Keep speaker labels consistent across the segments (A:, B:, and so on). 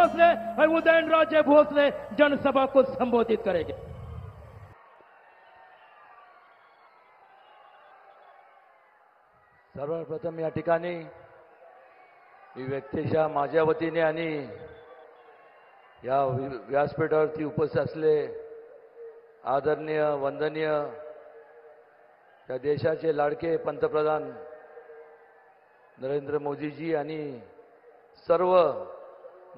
A: भोसले और उदयन राजे भोसले जनसभा को संबोधित करेंगे।
B: सर्वप्रथम या ठिकाणी मी व्यक्तिशः माझ्या वतीने आणि या व्यासपीठावरती उपस्थित असले आदरणीय वंदनीय या देशाचे लाडके पंतप्रधान नरेंद्र मोदीजी आणि सर्व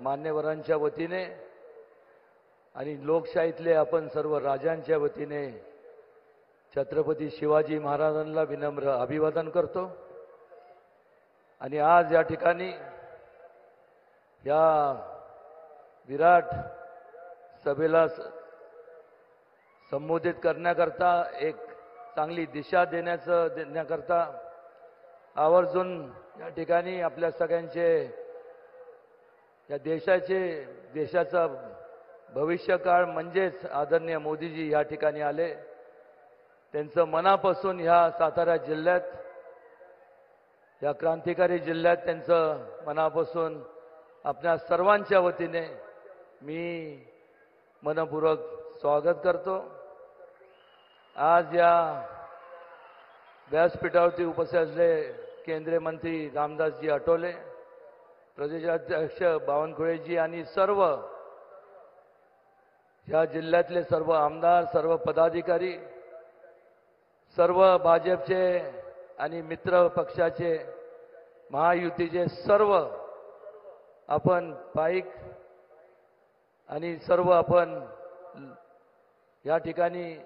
B: मान्यवरांच्या वतीने आणि लोकशाहीतले आपण सर्व राजांच्या वतीने छत्रपती शिवाजी महाराजांना विनम्र अभिवादन करतो। आणि आज या ठिकाणी या विराट सभेला संबोधित करण्याकरता एक चांगली दिशा देण्याकरता आवर्जून या ठिकाणी आपल्या सगळ्यांचे या देशाचा भविष्यकाळ म्हणजेच आदरणीय मोदीजी या ठिकाणी आले। त्यांचं मनापासून ह्या सातारा जिल्ह्यात या क्रांतिकारी जिल्ह्यात त्यांचं मनापासून आपल्या सर्वांच्या वतीने मी मनपूर्वक स्वागत करतो। आज या व्यासपीठावरती उपस्थित असलेले केंद्रीय मंत्री रामदासजी आठवले, प्रदेशाध्यक्ष बावनकुळेजी आणि सर्व या जिल्ह्यातले सर्व आमदार, सर्व पदाधिकारी, सर्व भाजपचे आणि मित्र पक्षाचे महायुतीचे सर्व आपण पाईक आणि सर्व आपण या ठिकाणी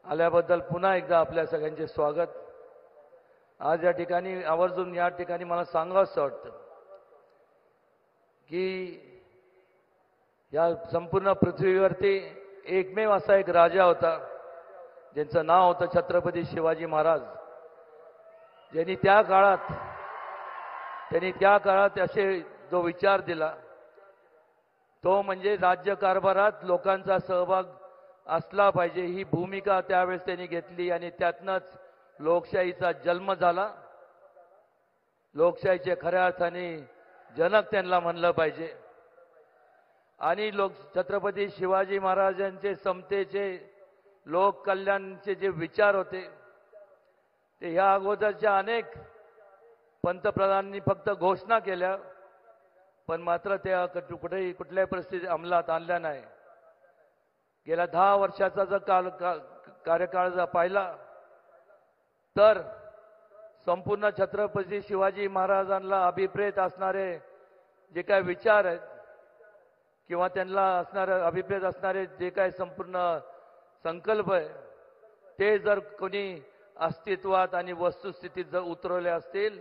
B: आल्याबद्दल पुन्हा एकदा आपल्या सगळ्यांचे स्वागत। आज या ठिकाणी आवर्जून या ठिकाणी मला सांगावंसं वाटतं की या संपूर्ण पृथ्वीवरती एकमेव असा एक राजा होता ज्यांचं नाव होतं छत्रपती शिवाजी महाराज। ज्यांनी त्या काळात असे जो विचार दिला तो म्हणजे राज्यकारभारात लोकांचा सहभाग असला पाहिजे ही भूमिका त्यावेळेस त्यांनी घेतली आणि त्यातनंच लोकशाहीचा जन्म झाला। लोकशाहीचे खऱ्या अर्थाने जनक त्यांना म्हणलं पाहिजे। आणि छत्रपती शिवाजी महाराजांचे समतेचे लोक कल्याणचे जे विचार होते ते ह्या अगोदरच्या अनेक पंतप्रधानांनी फक्त घोषणा केल्या पण मात्र त्या कुठल्याही परिस्थितीत अंमलात आणल्या नाही। गेल्या 10 वर्षाचा जर कार्यकाळ जर पाहिला तर संपूर्ण छत्रपती शिवाजी महाराजांना अभिप्रेत असणारे जे काय विचार आहेत किंवा त्यांना अभिप्रेत असणारे जे काय संपूर्ण संकल्प आहे ते जर कोणी अस्तित्वात आणि वस्तुस्थितीत जर उतरवले असतील,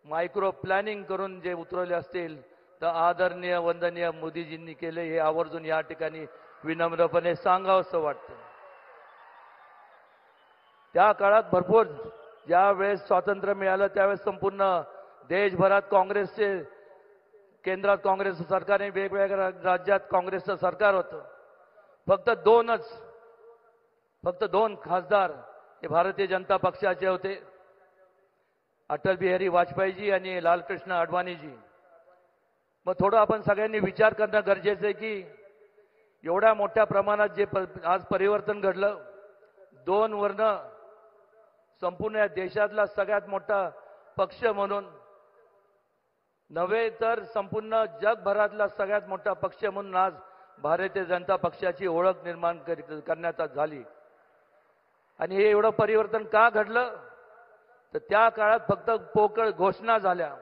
B: मायक्रो प्लॅनिंग करून जे उतरवले असतील तर आदरणीय वंदनीय मोदीजींनी केले हे आवर्जून या ठिकाणी विनम्रपणे सांगावंसं वाटतं। त्या काळात भरपूर ज्या वेळेस स्वातंत्र्य मिळालं त्यावेळेस संपूर्ण देशभरात काँग्रेसचे केंद्रात काँग्रेसचं सरकार आणि वेगवेगळ्या राज्यात काँग्रेसचं सरकार होतं। फक्त दोन खासदार हे भारतीय जनता पक्षाचे होते, अटल बिहारी वाजपेयीजी आणि लालकृष्ण अडवाणीजी। मग थोडं आपण सगळ्यांनी विचार करणं गरजेचं आहे की एवढ्या मोठ्या प्रमाणात जे आज परिवर्तन घडलं, 2 वर्ण संपूर्ण या देशातला सगळ्यात मोठा पक्ष म्हणून नव्हे तर संपूर्ण जगभरातला सगळ्यात मोठा पक्ष म्हणून आज भारतीय जनता पक्षाची ओळख निर्माण करण्यात झाली। आणि हे एवढं परिवर्तन का घडलं तर त्या काळात फक्त पोकळ घोषणा झाल्या,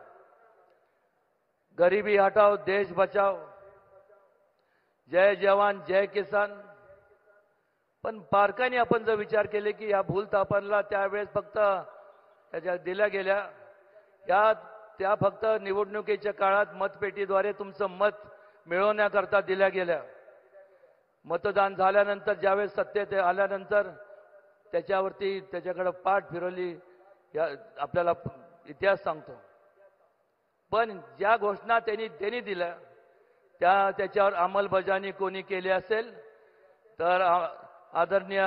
B: गरिबी हटाओ देश बचाओ, जय जवान जय किसान। पण बारकाईने आपण जर विचार केले की या भूलथापांना त्यावेळेस फक्त त्याच्या दिल्या गेल्या त्या फक्त निवडणुकीच्या काळात मतपेटीद्वारे तुमचं मत मिळवण्याकरता दिल्या गेल्या। मतदान झाल्यानंतर ज्यावेळेस सत्तेत आल्यानंतर त्याच्याकडे पाठ फिरवली आपल्याला इतिहास सांगतो। पण ज्या घोषणा त्यांनी दिल्या त्याच्यावर अंमलबजावणी कोणी केली असेल तर आदरणीय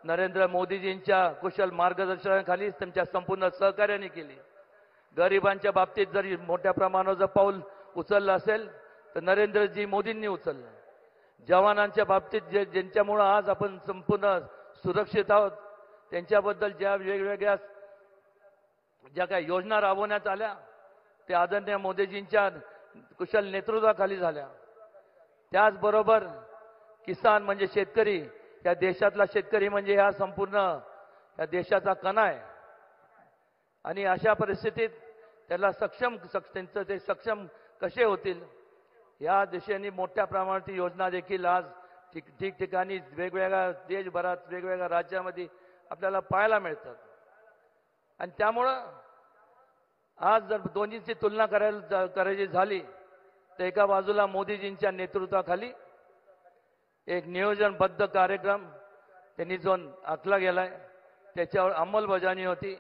B: नरेंद्र मोदीजींच्या कुशल मार्गदर्शनाखाली त्यांच्या संपूर्ण सहकार्याने केली। गरिबांच्या बाबतीत जरी मोठ्या प्रमाणावर जर पाऊल उचललं असेल तर नरेंद्रजी मोदींनी उचललं. जवानांच्या बाबतीत ज्यांच्यामुळं आज आपण संपूर्ण सुरक्षित आहोत, त्यांच्याबद्दल ज्या वेगवेगळ्या ज्या काही योजना राबवण्यात आल्या ते आदरणीय मोदीजींच्या कुशल नेतृत्वाखाली झाल्या. त्याचबरोबर किसान म्हणजे शेतकरी, या देशातला शेतकरी म्हणजे या संपूर्ण या देशाचा कणा आहे. आणि अशा परिस्थितीत त्याला त्यांचं ते सक्षम कसे होतील या दिशेने मोठ्या प्रमाणात योजना देखील आज ठिकठिकाणी वेगवेगळ्या देशभरात वेगवेगळ्या राज्यामध्ये आपल्याला पाहायला मिळतात. आणि त्यामुळं आज जर दोन्हीची तुलना करायची झाली तर एका बाजूला मोदीजींच्या नेतृत्वाखाली एक नियोजनबद्ध कार्यक्रम त्यांनी जो आखला गेलाय, त्याच्यावर अंमलबजावणी होती,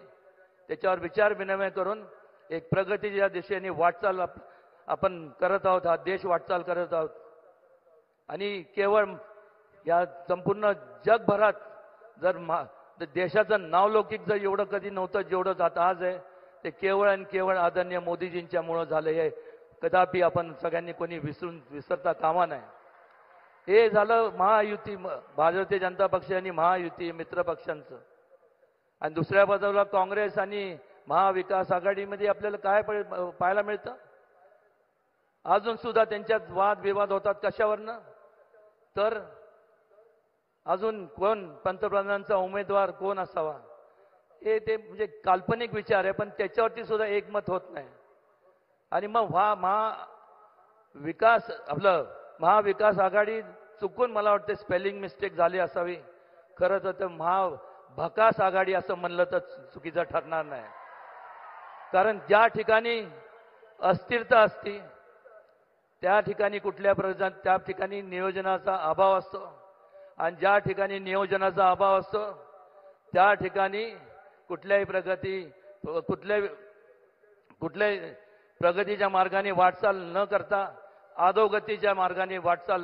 B: त्याच्यावर विचारविनिमय करून एक प्रगतीच्या दिशेने वाटचाल आपण करत आहोत. हा देश वाटचाल करत आहोत. आणि केवळ या संपूर्ण जगभरात जर देशाचं नावलौकिक जर एवढं कधी नव्हतं जेवढं आता आज आहे, ते केवळ आणि केवळ आदरणीय मोदीजींच्यामुळं झालं. हे कदापि आपण सगळ्यांनी कोणी विसरता कामा नाही. हे झालं महायुती, भारतीय जनता पक्ष आणि महायुती मित्र पक्षांचं. आणि दुसऱ्या बाजूला काँग्रेस आणि महाविकास आघाडीमध्ये आपल्याला काय पाहायला मिळतं? अजून सुद्धा त्यांच्यात वादविवाद होतात. कशावरनं? तर अजून कोण पंतप्रधानांचा उमेदवार कोण असावा, हे ते म्हणजे काल्पनिक विचार आहे, पण त्याच्यावरती सुद्धा एकमत होत नाही. आणि मग महाविकास आघाडी चुकून मला वाटते स्पेलिंग मिस्टेक झाली असावी. खरं तर महाभकास आघाडी असं म्हणलं तर चुकीचं ठरणार नाही. कारण ज्या ठिकाणी अस्थिरता असते त्या ठिकाणी त्या ठिकाणी नियोजनाचा अभाव असतो. आणि ज्या ठिकाणी नियोजनाचा अभाव असतो त्या ठिकाणी कुठल्याही प्रगतीच्या मार्गाने वाटचाल न करता अधोगतीच्या मार्गाने वाटचाल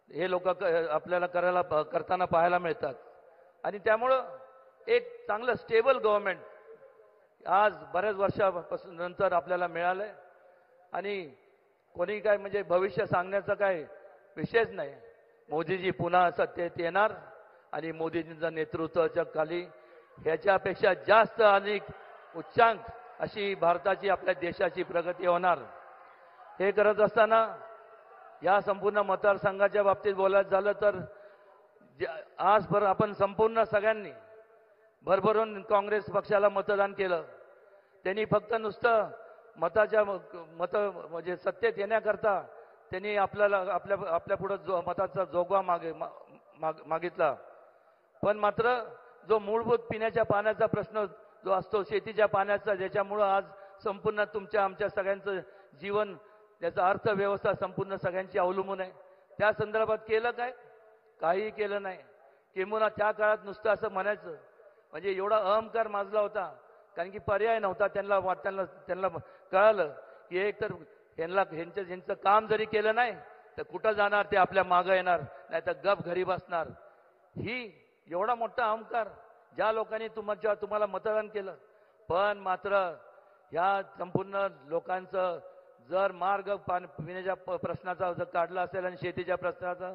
B: हे लोक आपल्याला करताना पाहायला मिळतात. आणि त्यामुळं एक चांगलं स्टेबल गव्हर्नमेंट आज बऱ्याच वर्षापासून नंतर आपल्याला मिळालंय. आणि कोणी काय म्हणजे भविष्य सांगण्याचा काय विषयच नाही. मोदीजी पुन्हा सत्तेत येणार आणि मोदीजींच्या नेतृत्वाच्या खाली ह्याच्यापेक्षा जास्त आणि उच्चांक अशी भारताची आपल्या देशाची प्रगती होणार. हे करत असताना या संपूर्ण मतदारसंघाच्या बाबतीत बोलायचं झालं तर आजभर आपण संपूर्ण सगळ्यांनी भरभरून काँग्रेस पक्षाला मतदान केलं. त्यांनी फक्त नुसतं म्हणजे सत्तेत येण्याकरता त्यांनी आपल्या पुढे मताचा जोगवा मागितला. पण मात्र जो मूलभूत पिण्याच्या पाण्याचा प्रश्न जो असतो, शेतीच्या पाण्याचा, ज्याच्यामुळं आज संपूर्ण आमच्या सगळ्यांचं जीवन, त्याचा अर्थव्यवस्था संपूर्ण सगळ्यांची अवलंबून आहे, त्या संदर्भात केलं काय? काहीही केलं नाही. किंबहुना त्या काळात नुसतं असं म्हणायचं म्हणजे एवढा अहंकार माजला होता, कारण की पर्याय नव्हता. त्यांना कळालं की एक तर ह्यांचं काम जरी केलं नाही तर कुठं जाणार, ते आपल्या मागं येणार, नाही तर गप घरी बसणार. ही एवढा मोठा अहंकार ज्या लोकांनी तुम्हाला मतदान केलं. पण मात्र ह्या संपूर्ण लोकांचं जर मार्ग पिण्याच्या प्रश्नाचा जर काढला असेल आणि शेतीच्या प्रश्नाचा,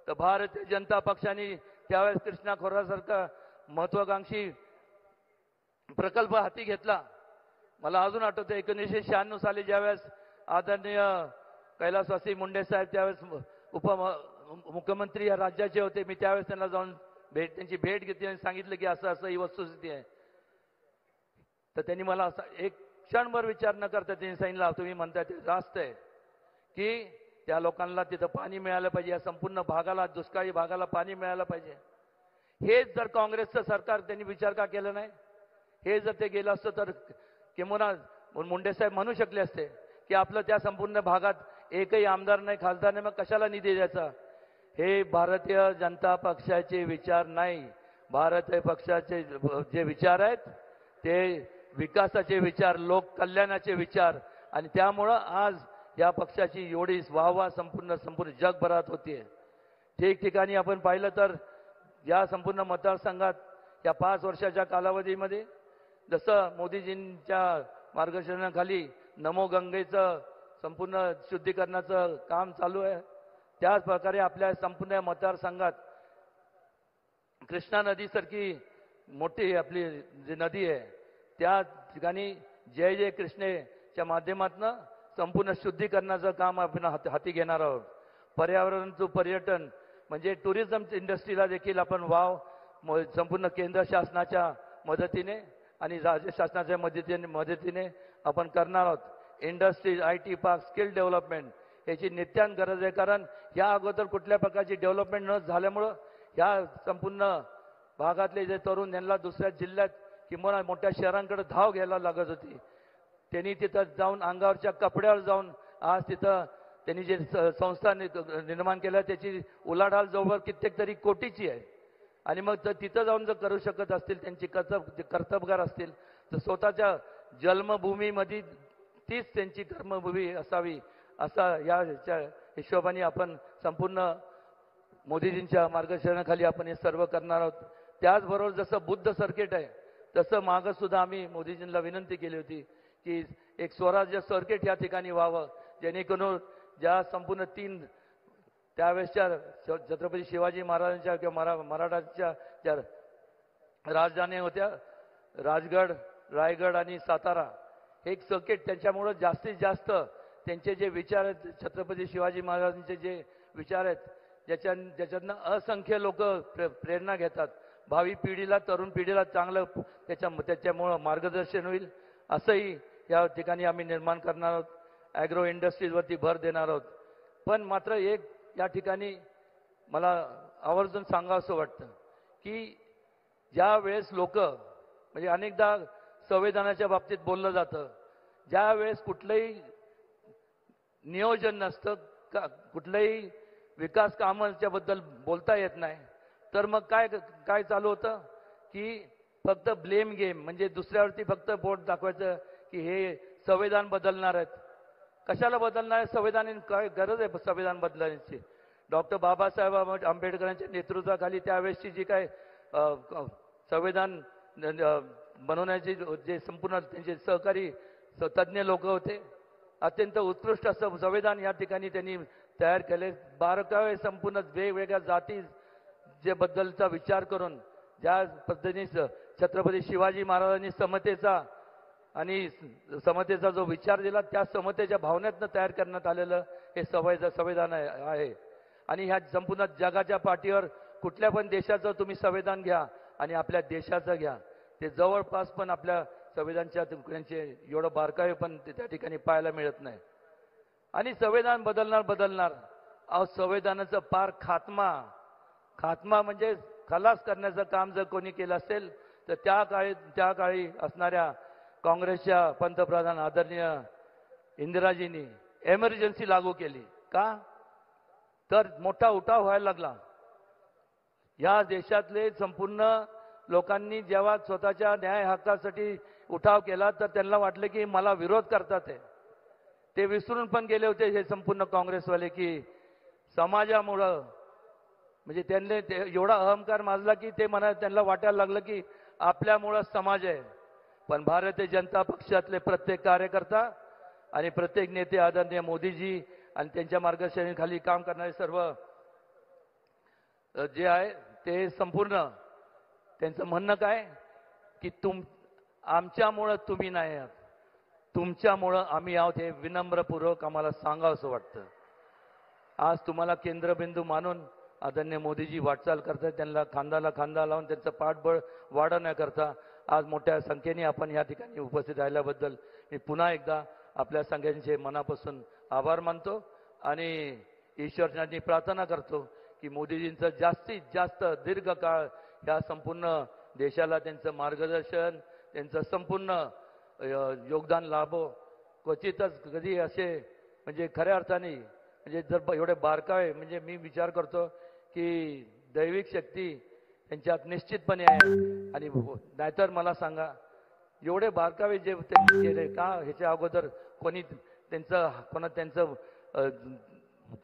B: तर भारतीय जनता पक्षाने त्यावेळेस कृष्णा खोऱ्यासारखा महत्वाकांक्षी प्रकल्प हाती घेतला. मला अजून आठवतं 1996 साली ज्यावेळेस आदरणीय कैलासवासी मुंडे साहेब त्यावेळेस उपमुख्यमंत्री या राज्याचे होते. मी त्यावेळेस त्यांना जाऊन त्यांची भेट घेतली आणि सांगितलं की असं ही वस्तुस्थिती आहे. तर त्यांनी मला असा एक क्षणभर विचार न करता त्यांनी सांगितलं, तुम्ही म्हणताय ते रास्त आहे की त्या लोकांना तिथं पाणी मिळालं पाहिजे, या संपूर्ण भागाला, दुष्काळी भागाला पाणी मिळालं पाहिजे. हेच जर काँग्रेसचं सरकार त्यांनी विचार का केलं नाही? हे जर ते गेलं असतं तर किंबहुना मुंडे साहेब म्हणू शकले असते की आपलं त्या संपूर्ण भागात एकही आमदार नाही, खासदार नाही, मग कशाला निधी द्यायचा? हे भारतीय जनता पक्षाचे विचार नाही. भारतीय पक्षाचे जे विचार आहेत ते विकासाचे विचार, लोक कल्याणाचे विचार. आणि त्यामुळं आज या पक्षाची एवढी वाहवा संपूर्ण जगभरात होतीये. ठिकठिकाणी आपण पाहिलं तर या संपूर्ण मतदारसंघात या 5 वर्षाच्या कालावधीमध्ये जसं मोदीजींच्या मार्गदर्शनाखाली नमो गंगेचं संपूर्ण शुद्धीकरणाचं काम चालू आहे. त्याच प्रकारे आपल्या संपूर्ण मतदारसंघात कृष्णा नदीसारखी मोठी आपली जी नदी आहे त्या ठिकाणी जय जय कृष्णेच्या माध्यमातून संपूर्ण शुद्धीकरणाचं काम आपण हाती घेणार आहोत. पर्यावरणचं पर्यटन म्हणजे टुरिझम इंडस्ट्रीला देखील आपण वाव संपूर्ण केंद्र शासनाच्या मदतीने आणि राज्य शासनाच्या मदतीने आपण करणार आहोत. Industries, IT park, skill development याची नित्यान गरज आहे. कारण या अगोदर कुठल्या प्रकारची डेव्हलपमेंट न झाल्यामुळं ह्या संपूर्ण भागातले जे तरुण यांना दुसऱ्या जिल्ह्यात किंवा मोठ्या शहरांकडे धाव घ्यायला लागत होती. त्यांनी तिथं जाऊन अंगावरच्या कपड्यावर जाऊन आज तिथं त्यांनी जे संस्था निर्माण केल्या त्याची उलाढाल जवळ कित्येक तरी कोटीची आहे. आणि मग तिथं जाऊन जर करू शकत असतील, त्यांची कर्तबगार असतील, तर स्वतःच्या जन्मभूमीमध्ये तीच त्यांची कर्मभूमी असावी असा या हिशोबाने आपण संपूर्ण मोदीजींच्या मार्गदर्शनाखाली आपण हे सर्व करणार आहोत. त्याचबरोबर जसं बुद्ध सर्किट आहे तसं मागं सुद्धा आम्ही मोदीजींना विनंती केली होती की एक स्वराज्य सर्किट या ठिकाणी व्हावं, जेणेकरून ज्या संपूर्ण 3 त्यावेळेसच्या छत्रपती शिवाजी महाराजांच्या किंवा मराठाच्या ज्या राजधानी होत्या राजगड, रायगड आणि सातारा, हे एक सर्किट त्यांच्यामुळं जास्तीत जास्त त्यांचे जे विचार आहेत छत्रपती शिवाजी महाराजांचे जे विचार आहेत ज्याच्यातनं असंख्य लोक प्रेरणा घेतात. भावी पिढीला, तरुण पिढीला चांगलं त्याच्यामुळं मार्गदर्शन होईल असंही या ठिकाणी आम्ही निर्माण करणार आहोत. ॲग्रो इंडस्ट्रीजवरती भर देणार आहोत. पण मात्र एक या ठिकाणी मला आवर्जून सांगावंसं वाटतं की ज्या वेळेस लोक म्हणजे अनेकदा संविधानाच्या बाबतीत बोललं जातं, ज्या वेळेस कुठलंही नियोजन नसतं, कुठलंही विकास कामांच्या बद्दल बोलता येत नाही, तर मग काय चालू होतं की फक्त ब्लेम गेम, म्हणजे दुसऱ्यावरती फक्त बोट दाखवायचं की हे संविधान बदलणार आहेत. कशाला बदलणार आहे संविधान? काय गरज आहे संविधान बदलण्याची? डॉक्टर बाबासाहेब आंबेडकरांच्या नेतृत्वाखाली त्यावेळेसची जी काय संविधान बनवण्याची जे संपूर्ण त्यांचे सहकारी तज्ज्ञ लोक होते, अत्यंत उत्कृष्ट असं संविधान या ठिकाणी त्यांनी तयार केले. बारकावे संपूर्ण वेगवेगळ्या जाती जे बद्दलचा विचार करून ज्या पद्धतीने छत्रपती शिवाजी महाराजांनी समतेचा जो विचार दिला त्या समतेच्या भावनेतनं तयार करण्यात आलेलं हे संविधान आहे. आणि ह्या संपूर्ण जगाच्या पाठीवर कुठल्या पण देशाचं तुम्ही संविधान घ्या आणि आपल्या देशाचं घ्या, ते जवळपास पण आपल्या संविधानच्या तुकड्यांचे एवढं बारकावे पण त्या ठिकाणी पाहायला मिळत नाही. आणि संविधान बदलणार अहो संविधानाचं पार खात्मा म्हणजे खलास करण्याचं काम जर कोणी केलं असेल तर त्या काळी असणाऱ्या काँग्रेसच्या पंतप्रधान आदरणीय इंदिराजींनी एमर्जन्सी लागू केली. का? तर मोठा उठाव व्हायला लागला. या देशातले संपूर्ण लोकांनी जेव्हा स्वतःच्या न्याय हक्कासाठी उठाव केला तर त्यांना वाटलं की मला विरोध करतात आहे. ते विसरून पण गेले होते हे संपूर्ण काँग्रेसवाले की समाजामुळं म्हणजे त्यांनी एवढा अहंकार माजला की ते त्यांना वाटायला लागलं की आपल्यामुळं समाज आहे. पण भारतीय जनता पक्षातले प्रत्येक कार्यकर्ता आणि प्रत्येक नेते आदरणीय मोदीजी आणि त्यांच्या मार्गदर्शनाखाली काम करणारे सर्व जे आहे ते संपूर्ण त्यांचं म्हणणं काय की आमच्यामुळं तुम्ही नाही आहात, तुमच्यामुळं आम्ही आहोत हे विनम्रपूर्वक आम्हाला सांगावंसं वाटतं. आज तुम्हाला केंद्रबिंदू मानून आदरणीय मोदीजी वाटचाल करतात. त्यांना खांद्याला खांदा लावून त्यांचं पाठबळ वाढवण्याकरता आज मोठ्या संख्येने आपण या ठिकाणी उपस्थित राहिल्याबद्दल मी पुन्हा एकदा आपल्या सगळ्यांचे मनापासून आभार मानतो आणि ईश्वरांनी प्रार्थना करतो की मोदीजींचं जास्तीत जास्त दीर्घकाळ ह्या संपूर्ण देशाला त्यांचं मार्गदर्शन, त्यांचं संपूर्ण योगदान लाभो. क्वचितच कधी असे म्हणजे खऱ्या अर्थाने म्हणजे जर एवढे बारकावे म्हणजे मी विचार करतो की दैविक शक्ती त्यांच्यात निश्चितपणे आहे. आणि नाहीतर मला सांगा एवढे बारकावे जे त्यांनी केले का ह्याच्या अगोदर त्यांचं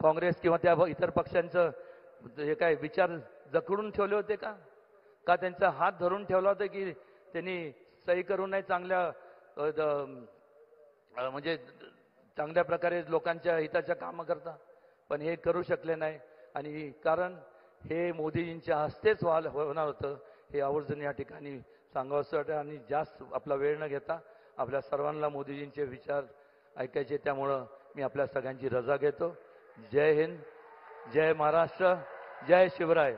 B: काँग्रेस किंवा त्या इतर पक्षांचं हे काय विचार जखडून ठेवले होते का त्यांचा हात धरून ठेवला होता की त्यांनी सही करू नये चांगल्या म्हणजे चांगल्या प्रकारे लोकांच्या हिताच्या कामं करता, पण हे करू शकले नाही. आणि कारण हे मोदीजींच्या हस्तेच होणार होतं, हे आवर्जून या ठिकाणी सांगावंसं वाटतं. आणि जास्त आपला वेळ न घेता आपल्या सर्वांना मोदीजींचे विचार ऐकायचे, त्यामुळं मी आपल्या सगळ्यांची रजा घेतो. जय हिंद, जय महाराष्ट्र, जय शिवराय.